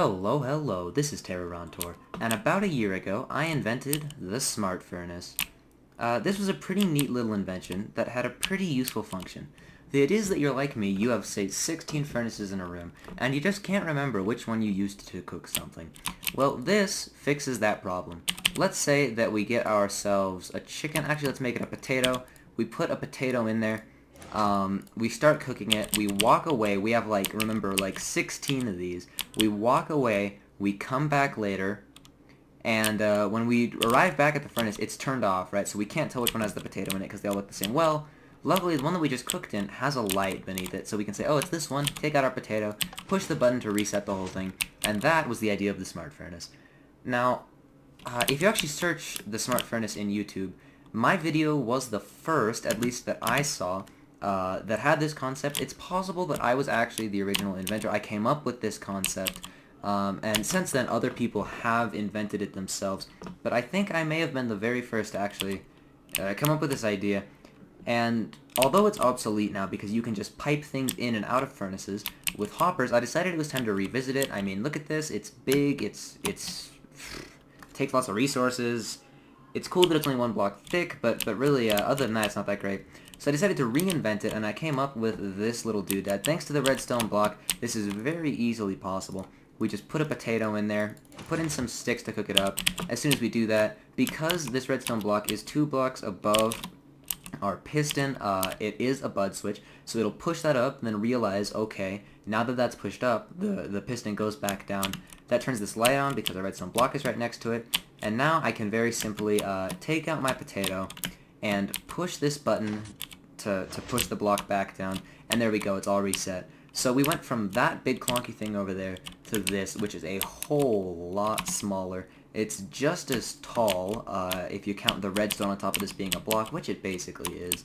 Hello, this is Terrorontor, and about a year ago, I invented the smart furnace. This was a pretty neat little invention that had a pretty useful function. The idea is that you're like me, you have, say, 16 furnaces in a room, and you just can't remember which one you used to cook something. Well, this fixes that problem. Let's say that we get ourselves a chicken, actually let's make it a potato. We put a potato in there, we start cooking it, we walk away, we have remember, 16 of these. We walk away, we come back later, and when we arrive back at the furnace, it's turned off, right? So we can't tell which one has the potato in it because they all look the same. Well, luckily the one that we just cooked in has a light beneath it, so we can say, oh, it's this one, take out our potato, push the button to reset the whole thing, and that was the idea of the smart furnace. Now, if you actually search the smart furnace in YouTube, my video was the first, at least that I saw, that had this concept. It's possible that I was actually the original inventor. I came up with this concept, and since then other people have invented it themselves, but I think I may have been the very first to actually come up with this idea. And although it's obsolete now because you can just pipe things in and out of furnaces with hoppers, I decided it was time to revisit it. I mean, look at this, it's big, it's takes lots of resources. It's cool that it's only one block thick, but really, other than that, it's not that great. So I decided to reinvent it, and I came up with this little doodad. Thanks to the redstone block, this is very easily possible. We just put a potato in there, put in some sticks to cook it up. As soon as we do that, because this redstone block is 2 blocks above our piston, it is a bud switch, so it'll push that up and then realize, okay, now that that's pushed up, the piston goes back down. That turns this light on because our redstone block is right next to it, and now I can very simply take out my potato and push this button to push the block back down, and there we go, it's all reset. So we went from that big clunky thing over there to this, which is a whole lot smaller. It's just as tall, if you count the redstone on top of this being a block, which it basically is.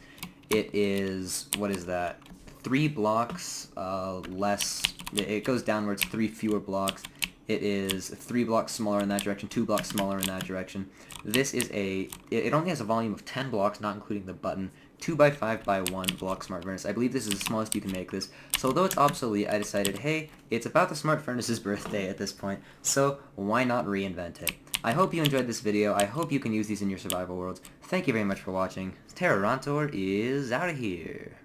It is, what is that, 3 blocks less, it goes downwards 3 fewer blocks. It is 3 blocks smaller in that direction, 2 blocks smaller in that direction. This is it only has a volume of 10 blocks, not including the button. 2 by 5 by 1 block smart furnace. I believe this is the smallest you can make this. So although it's obsolete, I decided, hey, it's about the smart furnace's birthday at this point, so why not reinvent it? I hope you enjoyed this video. I hope you can use these in your survival worlds. Thank you very much for watching. Terrorontor is out of here.